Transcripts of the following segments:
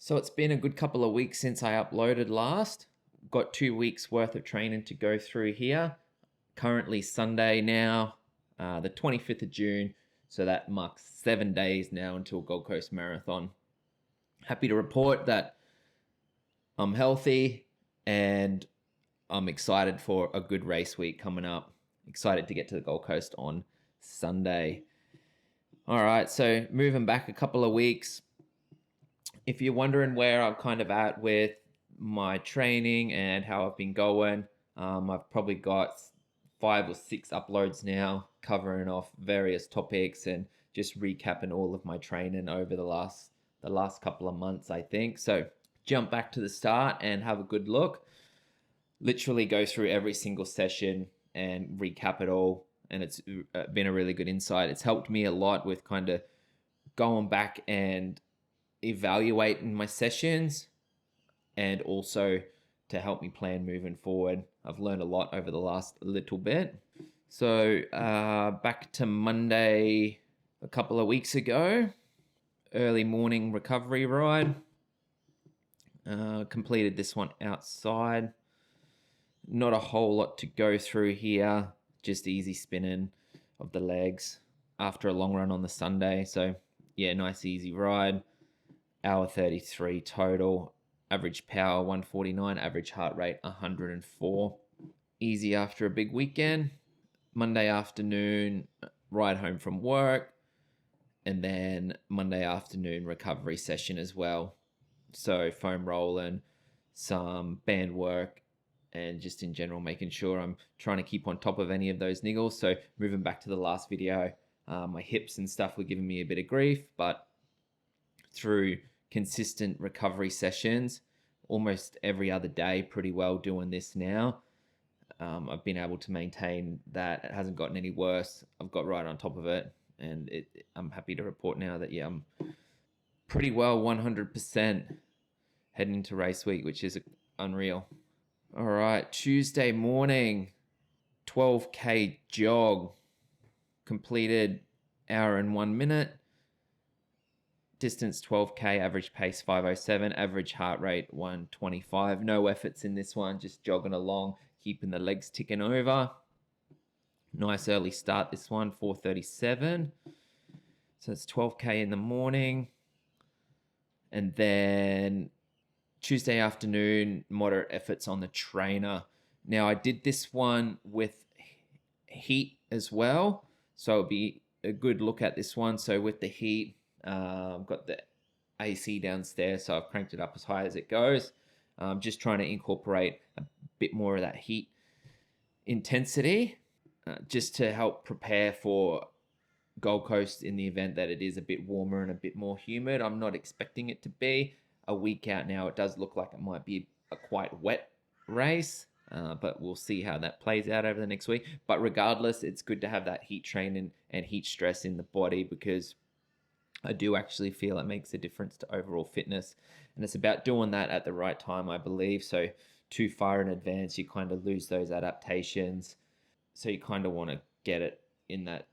So it's been a good couple of weeks since I uploaded last. Got 2 weeks worth of training to go through here. Currently Sunday now, the 25th of June. So that marks 7 days now until Gold Coast Marathon. Happy to report that I'm healthy and I'm excited for a good race week coming up. Excited to get to the Gold Coast on Sunday. All right, so moving back a couple of weeks. If you're wondering where I'm kind of at with my training and how I've been going, I've probably got 5 or 6 uploads now covering off various topics and just recapping all of my training over the last couple of months, I think. So jump back to the start and have a good look. Literally go through every single session and recap it all. And it's been a really good insight. It's helped me a lot with kind of going back and evaluating my sessions and also to help me plan moving forward. I've learned a lot over the last little bit. So back to Monday a couple of weeks ago, early morning recovery ride. Completed this one outside. Not a whole lot to go through here, just easy spinning of the legs after a long run on the Sunday. So yeah, nice easy ride. Hour 33 total, average power 149, average heart rate 104. Easy after a big weekend. Monday afternoon, ride home from work, and then Monday afternoon recovery session as well. So foam rolling, some band work, and just in general making sure I'm trying to keep on top of any of those niggles. So moving back to the last video, my hips and stuff were giving me a bit of grief, but through consistent recovery sessions, almost every other day, pretty well doing this now. I've been able to maintain that. It hasn't gotten any worse. I've got right on top of it, and I'm happy to report now that I'm pretty well 100% heading into race week, which is unreal. All right, Tuesday morning, 12K jog, completed hour and 1 minute. Distance 12K, average pace 507, average heart rate 125. No efforts in this one, just jogging along, keeping the legs ticking over. Nice early start this one, 4:37. So it's 12K in the morning. And then Tuesday afternoon, moderate efforts on the trainer. Now I did this one with heat as well, so it'll be a good look at this one. So with the heat, I've got the AC downstairs, so I've cranked it up as high as it goes. Just trying to incorporate a bit more of that heat intensity, just to help prepare for Gold Coast in the event that it is a bit warmer and a bit more humid. I'm not expecting it to be. A week out now, it does look like it might be a quite wet race, but we'll see how that plays out over the next week. But regardless, it's good to have that heat training and heat stress in the body, because I do actually feel it makes a difference to overall fitness. And it's about doing that at the right time, I believe. So too far in advance, you kind of lose those adaptations. So you kind of want to get it in that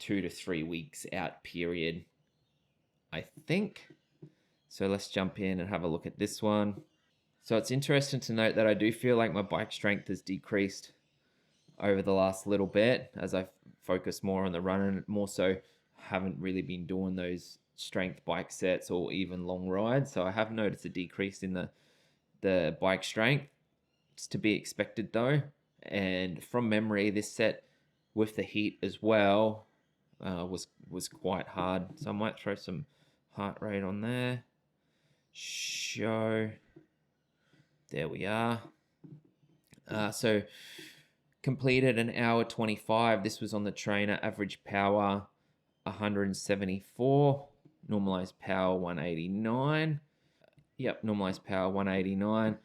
2 to 3 weeks out period, I think. So let's jump in and have a look at this one. So it's interesting to note that I do feel like my bike strength has decreased over the last little bit as I focus more on the running, more so haven't really been doing those strength bike sets or even long rides. So I have noticed a decrease in the bike strength. It's to be expected though. And from memory, this set with the heat as well was quite hard. So I might throw some heart rate on there. Show. There we are. So completed an hour 25. This was on the trainer. Average power 174. Normalized power 189. Yep, normalized power 189.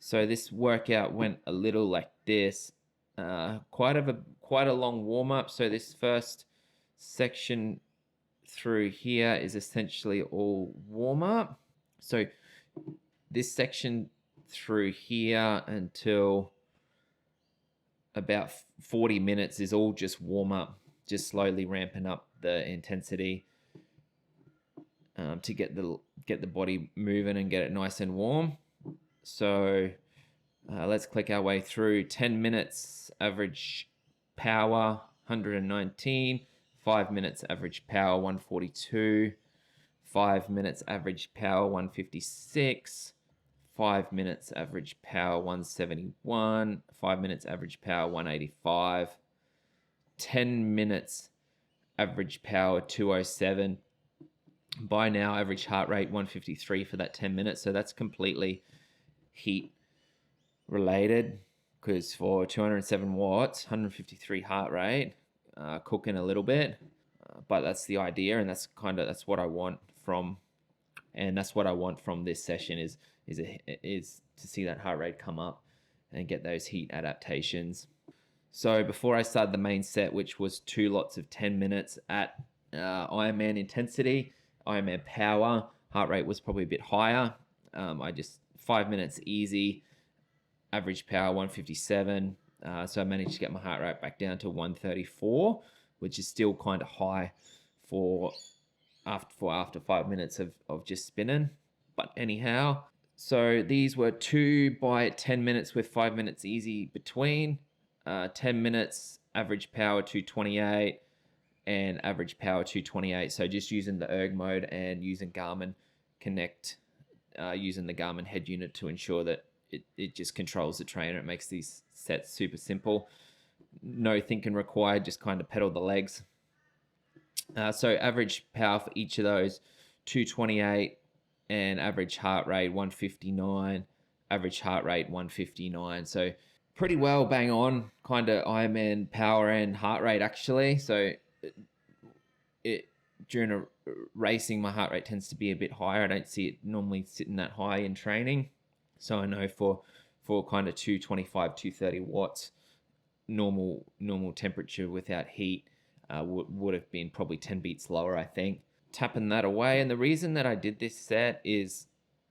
So this workout went a little like this. Quite a long warm up. So this first section through here is essentially all warm up. So this section through here until about 40 minutes is all just warm up, just slowly ramping up the intensity. to get the body moving and get it nice and warm. So let's click our way through. 10 minutes average power 119, 5 minutes average power 142, 5 minutes average power 156, 5 minutes average power 171, 5 minutes average power 185, 10 minutes average power 207. By now, average heart rate 153 for that 10 minutes. So that's completely heat related, because for 207 watts, 153 heart rate, cooking a little bit, but that's the idea, and that's what I want from, this session is to see that heart rate come up and get those heat adaptations. So before I started the main set, which was 2 lots of 10 minutes at Ironman intensity, Ironman power, heart rate was probably a bit higher. I just 5 minutes easy, average power 157. So I managed to get my heart rate back down to 134, which is still kind of high for after 5 minutes of just spinning. But anyhow, so these were 2 by 10 minutes with 5 minutes easy between. 10 minutes average power 228 and average power 228. So just using the erg mode and using Garmin Connect, using the Garmin head unit to ensure that it just controls the trainer. It makes these sets super simple. No thinking required, just kind of pedal the legs. So average power for each of those, 228, and average heart rate 159, average heart rate 159. So pretty well bang on, kind of Ironman power and heart rate actually. So it during a racing, my heart rate tends to be a bit higher. I don't see it normally sitting that high in training. So I know for kind of 225, 230 watts, normal temperature without heat would have been probably 10 beats lower, I think. Tapping that away. And the reason that I did this set is,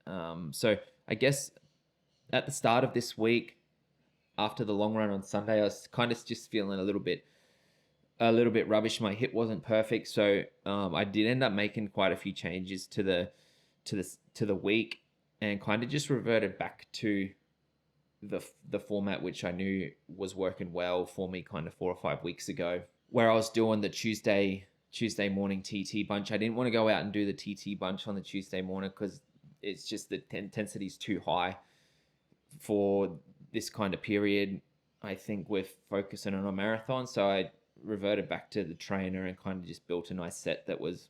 so I guess at the start of this week, after the long run on Sunday, I was kind of just feeling a little bit rubbish. My hit wasn't perfect, so I did end up making quite a few changes to the week, and kind of just reverted back to the format which I knew was working well for me kind of 4 or 5 weeks ago, where I was doing the Tuesday morning TT bunch. I didn't want to go out and do the TT bunch on the Tuesday morning because it's just the intensity is too high for this kind of period. I think we're focusing on a marathon, so I reverted back to the trainer and kind of just built a nice set that was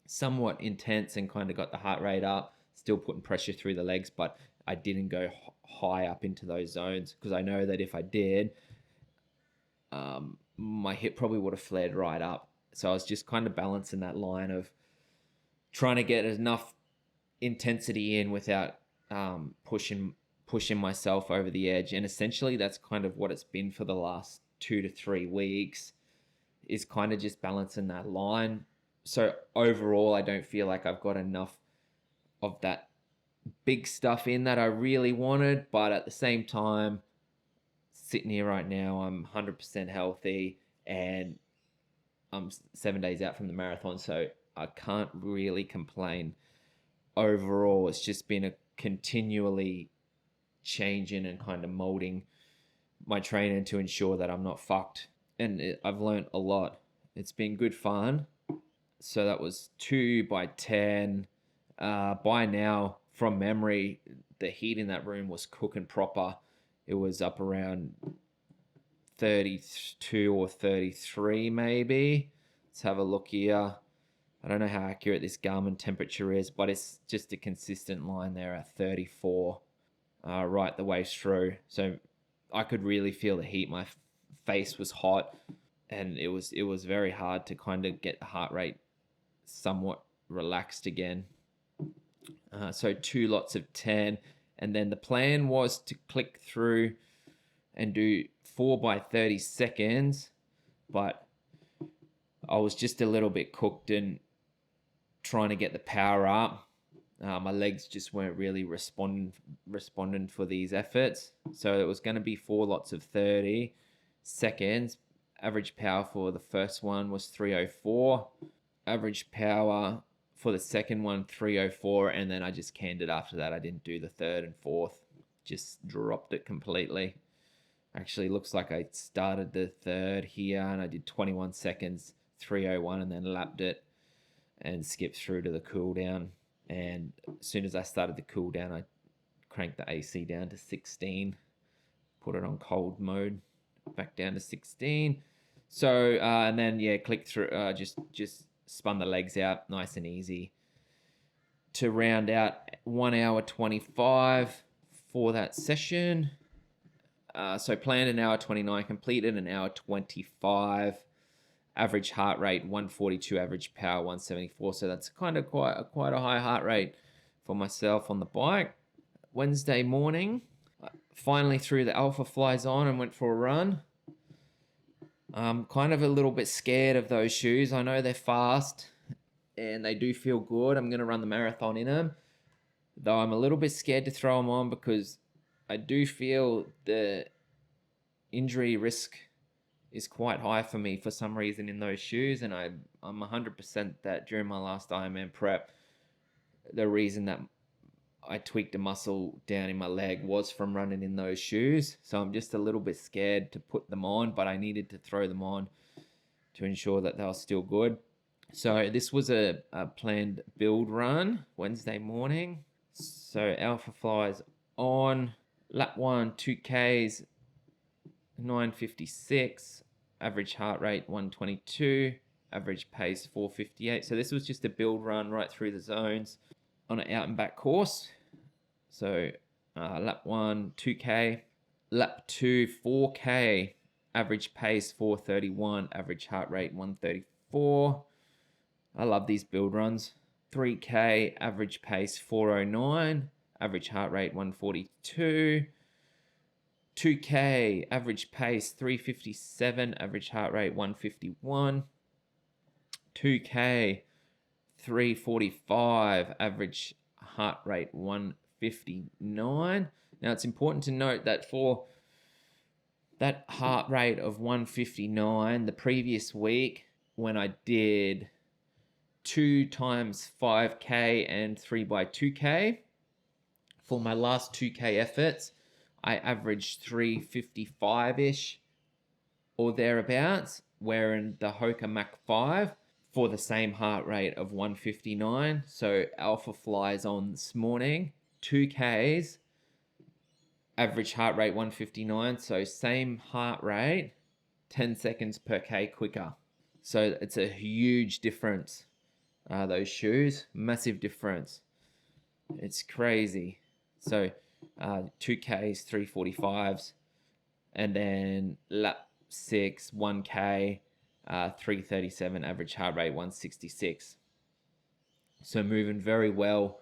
somewhat intense and kind of got the heart rate up, still putting pressure through the legs, but I didn't go high up into those zones because I know that if I did, my hit probably would have flared right up. So I was just kind of balancing that line of trying to get enough intensity in without pushing myself over the edge. And essentially that's kind of what it's been for the last 2 to 3 weeks, is kind of just balancing that line. So overall, I don't feel like I've got enough of that big stuff in that I really wanted, but at the same time, sitting here right now, I'm 100% healthy and I'm 7 days out from the marathon, so I can't really complain. Overall, it's just been a continually changing and kind of molding my training to ensure that I'm not fucked. And I've learned a lot. It's been good fun. So that was 2 by 10. By now, from memory, the heat in that room was cooking proper. It was up around 32 or 33 maybe. Let's have a look here. I don't know how accurate this Garmin temperature is, but it's just a consistent line there at 34 right the way through. So I could really feel the heat. My face was hot, and it was very hard to kind of get the heart rate somewhat relaxed again. So 2 lots of 10, and then the plan was to click through and do 4 by 30 seconds, but I was just a little bit cooked and trying to get the power up. My legs just weren't really responding for these efforts. So it was going to be 4 lots of 30 seconds. Average power for the first one was 304. Average power For the second one, 3:04, and then I just canned it after that. I didn't do the third and fourth, just dropped it completely. Actually, looks like I started the third here and I did 21 seconds, 3:01, and then lapped it and skipped through to the cool down. And as soon as I started the cool down, I cranked the AC down to 16, put it on cold mode, back down to 16. So, and then, yeah, click through, just spun the legs out nice and easy to round out 1 hour 25 for that session. So planned an hour 29, completed an hour 25, average heart rate 142, average power 174. So that's kind of quite a high heart rate for myself on the bike. Wednesday morning, finally threw the Alpha Flies on and went for a run. I'm kind of a little bit scared of those shoes. I know they're fast and they do feel good. I'm going to run the marathon in them, though I'm a little bit scared to throw them on because I do feel the injury risk is quite high for me for some reason in those shoes. And I'm 100% that during my last Ironman prep, the reason that I tweaked a muscle down in my leg was from running in those shoes. So I'm just a little bit scared to put them on, but I needed to throw them on to ensure that they were still good. So this was a planned build run Wednesday morning. So Alpha Flies on, lap 1, 2Ks, 9:56, average heart rate 122, average pace 4:58. So this was just a build run right through the zones on an out and back course. So lap 1, 2K, lap 2, 4K, average pace 4:31, average heart rate 134. I love these build runs. 3K, average pace 4:09, average heart rate 142. 2K, average pace 3:57, average heart rate 151. 2K, 3:45, average heart rate 159. Now it's important to note that for that heart rate of 159, the previous week when I did 2 times 5K and 3x2K, for my last 2K efforts, I averaged 3:55-ish or thereabouts, wearing the Hoka Mach 5 for the same heart rate of 159. So Alpha Flies on this morning, 2Ks, average heart rate 159. So same heart rate, 10 seconds per K quicker. So it's a huge difference. Those shoes, massive difference. It's crazy. So 2Ks, 3:45s, and then lap 6, 1K, 3:37, average heart rate 166. So moving very well,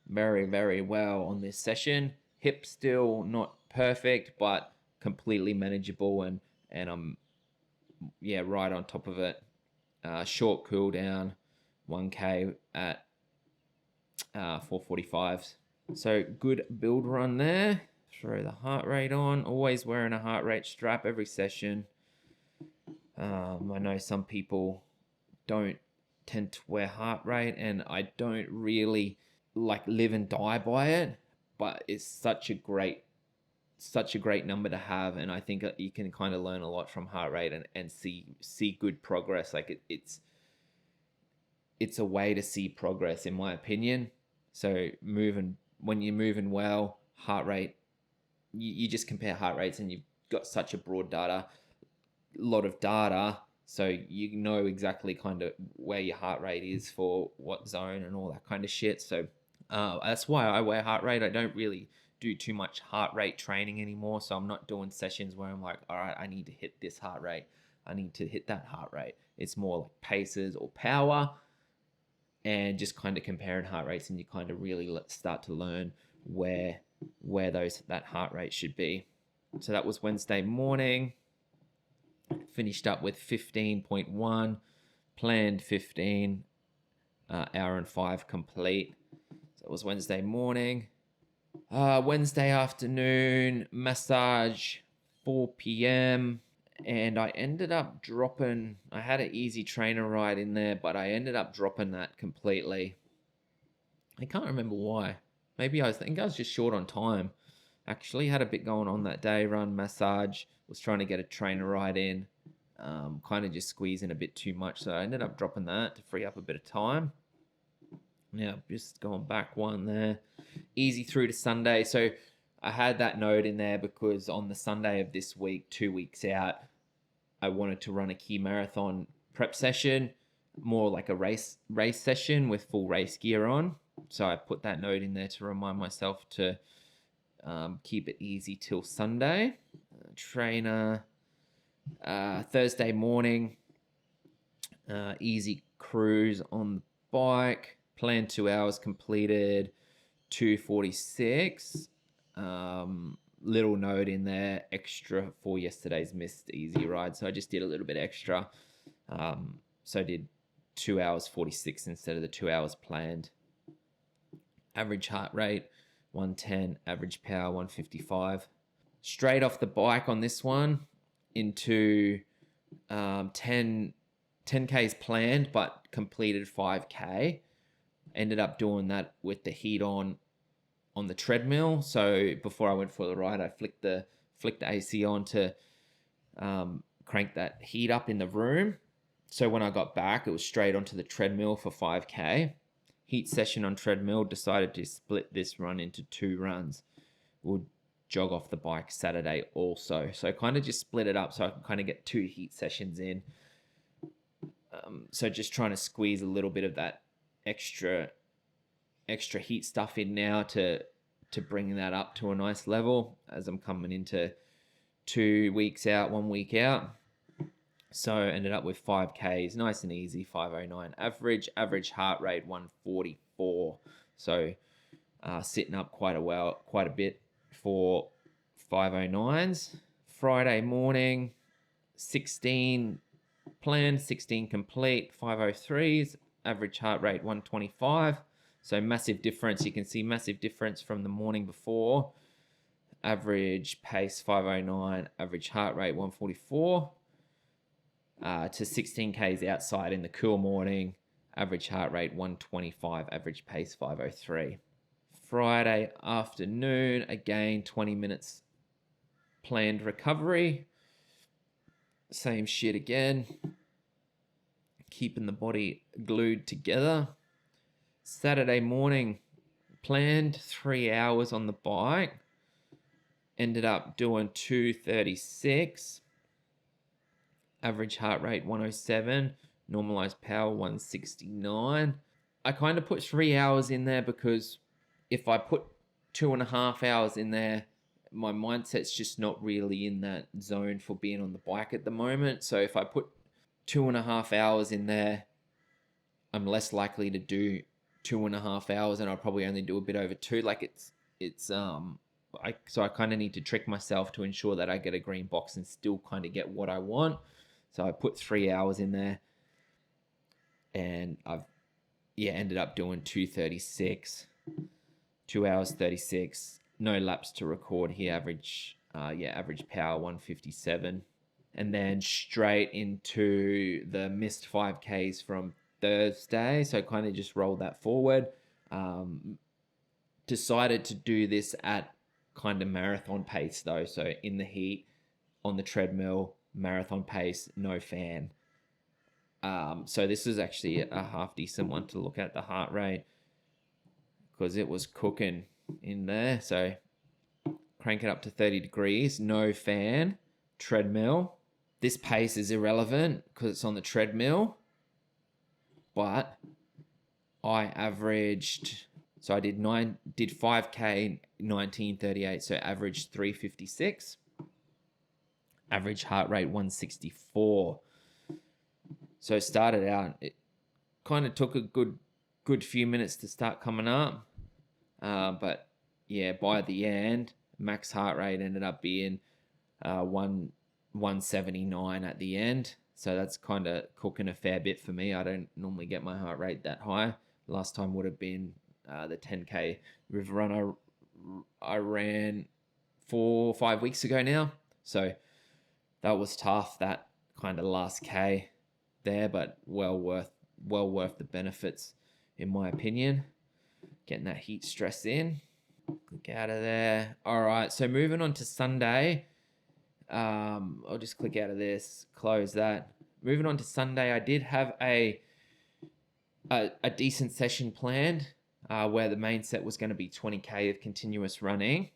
very, very well on this session. Hip still not perfect, but completely manageable, and I'm right on top of it. Short cool down, 1K at 4:45s. So good build run there. Throw the heart rate on. Always wearing a heart rate strap every session. I know some people don't tend to wear heart rate, and I don't really live and die by it, but it's such a great number to have, and I think you can kind of learn a lot from heart rate and see good progress. It's a way to see progress, in my opinion. So when you're moving well, heart rate, you just compare heart rates and you've got such a broad lot of data, so you know exactly kind of where your heart rate is for what zone and all that kind of shit. So that's why I wear heart rate. I don't really do too much heart rate training anymore, so I'm not doing sessions where I'm like, all right, I need to hit this heart rate, I need to hit that heart rate. It's more like paces or power, and just kind of comparing heart rates, and you kind of really start to learn where that heart rate should be. So that was Wednesday morning. Finished up with 15.1, planned 15, hour and 5 complete. So it was Wednesday morning. Wednesday afternoon, massage, 4 p.m. And I ended up dropping, I had an easy trainer ride in there, but I ended up dropping that completely. I can't remember why. Maybe I think I was just short on time. Actually, had a bit going on that day. Run, massage. Was trying to get a trainer ride in. Kind of just squeezing a bit too much, so I ended up dropping that to free up a bit of time. Now, just going back one there. Easy through to Sunday. So I had that note in there because on the Sunday of this week, 2 weeks out, I wanted to run a key marathon prep session, more like a race session with full race gear on. So I put that note in there to remind myself to keep it easy till Sunday. Trainer, Thursday morning, easy cruise on the bike. Planned 2 hours, completed 2:46. Little note in there, extra for yesterday's missed easy ride. So I just did a little bit extra. So I did 2 hours 46 instead of the 2 hours planned. Average heart rate 110, average power 155. Straight off the bike on this one into 10Ks planned, but completed 5K. Ended up doing that with the heat on the treadmill. So before I went for the ride, I flicked the AC on to crank that heat up in the room. So when I got back, it was straight onto the treadmill for 5K. Heat session on treadmill, decided to split this run into 2 runs. We'll jog off the bike Saturday also. So kind of just split it up so I can kind of get 2 heat sessions in. So just trying to squeeze a little bit of that extra heat stuff in now to bring that up to a nice level as I'm coming into 2 weeks out, 1 week out. So ended up with 5Ks, nice and easy, 509 average heart rate 144. So sitting up quite a bit for 509s. Friday morning, 16 planned, 16 complete, 503s, average heart rate 125. So massive difference. You can see massive difference from the morning before. Average pace 509, average heart rate 144. To 16Ks outside in the cool morning, average heart rate 125, average pace 503. Friday afternoon, again 20 minutes planned recovery. Same shit again. Keeping the body glued together. Saturday morning, planned 3 hours on the bike. Ended up doing 2:36. Average heart rate 107. Normalized power 169. I kind of put 3 hours in there because if I put 2.5 hours in there, my mindset's just not really in that zone for being on the bike at the moment. So if I put 2.5 hours in there, I'm less likely to do 2.5 hours, and I'll probably only do a bit over 2. Like so I kind of need to trick myself to ensure that I get a green box and still kind of get what I want. So I put 3 hours in there, and I've ended up doing 2:36, 2 hours 36. No laps to record here. Average power 157, and then straight into the missed 5Ks from Thursday. So kind of just rolled that forward. Decided to do this at kind of marathon pace though. So in the heat, on the treadmill, marathon pace, no fan. So this is actually a half decent one to look at the heart rate because it was cooking in there. So crank it up to 30 degrees, no fan, treadmill. This pace is irrelevant because it's on the treadmill, but I averaged, so I did 5K 19:38, so average 3:56. Average heart rate 164. So it started out, it kind of took a good few minutes to start coming up. But yeah, by the end, max heart rate ended up being 179 at the end. So that's kind of cooking a fair bit for me. I don't normally get my heart rate that high. Last time would have been the 10K river run I ran 4 or 5 weeks ago now. So that was tough, that kind of last K there, but well worth the benefits in my opinion. Getting that heat stress in. Click out of there. All right, so moving on to Sunday. I'll just click out of this, close that. Moving on to Sunday, I did have a decent session planned where the main set was going to be 20K of continuous running.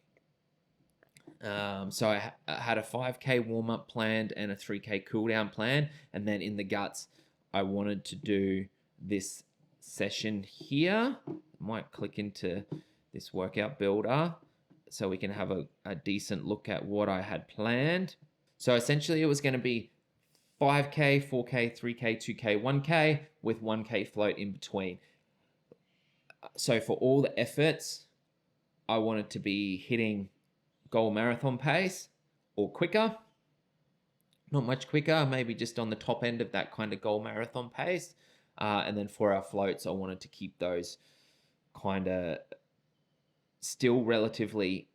So I had a 5K warm-up planned and a 3K cooldown plan. And then in the guts, I wanted to do this session here. Might click into this workout builder so we can have a decent look at what I had planned. So essentially it was going to be 5K, 4K, 3K, 2K, 1K with 1K float in between. So for all the efforts, I wanted to be hitting goal marathon pace or quicker. Not much quicker, maybe just on the top end of that kind of goal marathon pace. And then for our floats, I wanted to keep those kind of still relatively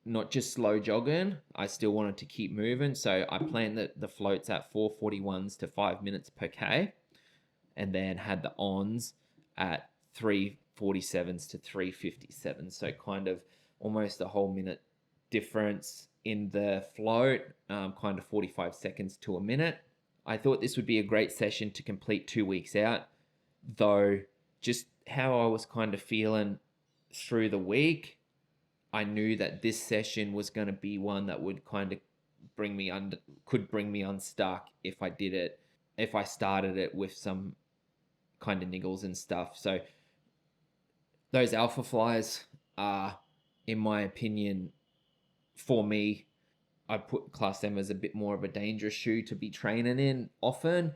not just slow jogging. I still wanted to keep moving. So I planned the floats at 4:41s to 5 minutes per K, and then had the ons at 3:47s to 3:57. So kind of almost a whole minute difference in the float, kind of 45 seconds to a minute. I thought this would be a great session to complete 2 weeks out, though just how I was kind of feeling through the week, I knew that this session was going to be one that would kind of could bring me unstuck if I started it with some kind of niggles and stuff. So those alpha flies are, in my opinion, for me, I put Class M as a bit more of a dangerous shoe to be training in often.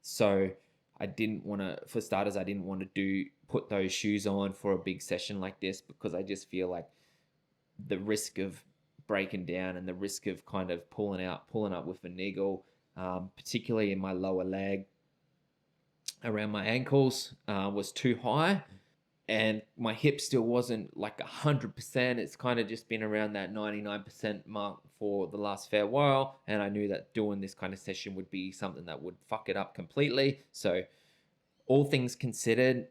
So I didn't want to, for starters, I didn't want to put those shoes on for a big session like this, because I just feel like the risk of breaking down and the risk of kind of pulling up with a niggle, particularly in my lower leg around my ankles, was too high. And my hip still wasn't like 100%. It's kind of just been around that 99% mark for the last fair while. And I knew that doing this kind of session would be something that would fuck it up completely. So all things considered,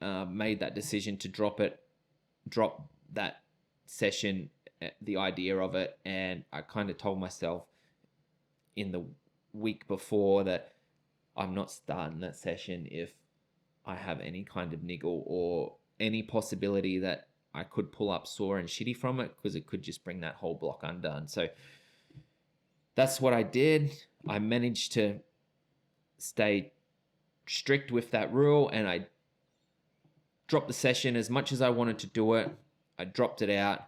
made that decision to drop that session, the idea of it. And I kind of told myself in the week before that I'm not starting that session if I have any kind of niggle or any possibility that I could pull up sore and shitty from it, because it could just bring that whole block undone. So that's what I did. I managed to stay strict with that rule, and I dropped the session as much as I wanted to do it. I dropped it out,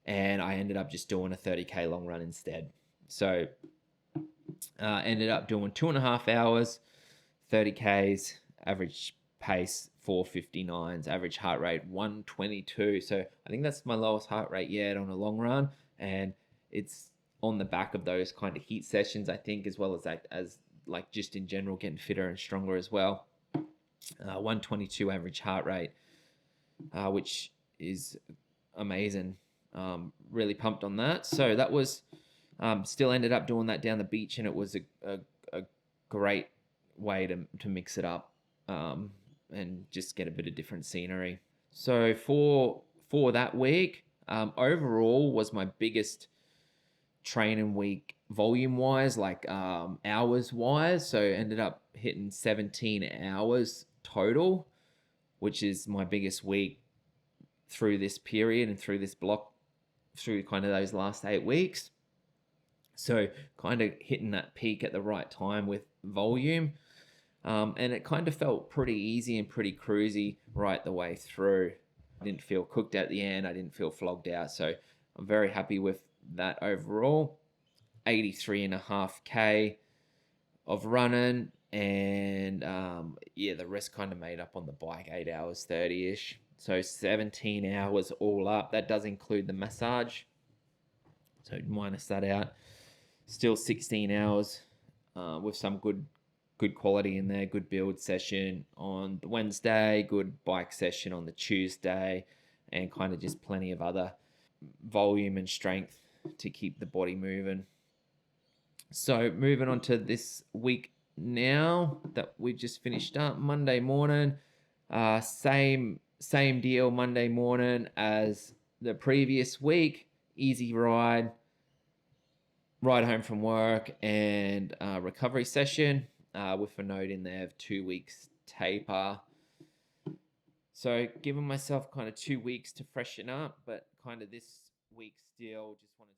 and I ended up just doing a 30K long run instead. So ended up doing 2.5 hours, 30Ks, average pace 4:59s, average heart rate 122. So I think that's my lowest heart rate yet on a long run, and it's on the back of those kind of heat sessions, I think, as well as like just in general getting fitter and stronger as well. 122 average heart rate, which is amazing. Really pumped on that. So that was still ended up doing that down the beach, and it was a great way to mix it up and just get a bit of different scenery. So for that week, overall was my biggest training week volume wise, like hours wise. So ended up hitting 17 hours total, which is my biggest week through this period and through this block, through kind of those last 8 weeks. So kind of hitting that peak at the right time with volume. And it kind of felt pretty easy and pretty cruisy right the way through. I didn't feel cooked at the end. I didn't feel flogged out. So I'm very happy with that overall. 83.5K of running, and the rest kind of made up on the bike, 8 hours 30-ish. So 17 hours all up. That does include the massage. So minus that out. Still 16 hours with some good quality in there. Good build session on the Wednesday, good bike session on the Tuesday, and kind of just plenty of other volume and strength to keep the body moving. So moving on to this week now that we've just finished up, Monday morning, same same deal Monday morning as the previous week. Easy ride home from work, and recovery session with a note in there of 2 weeks taper. So giving myself kind of 2 weeks to freshen up, but kind of this week still just wanted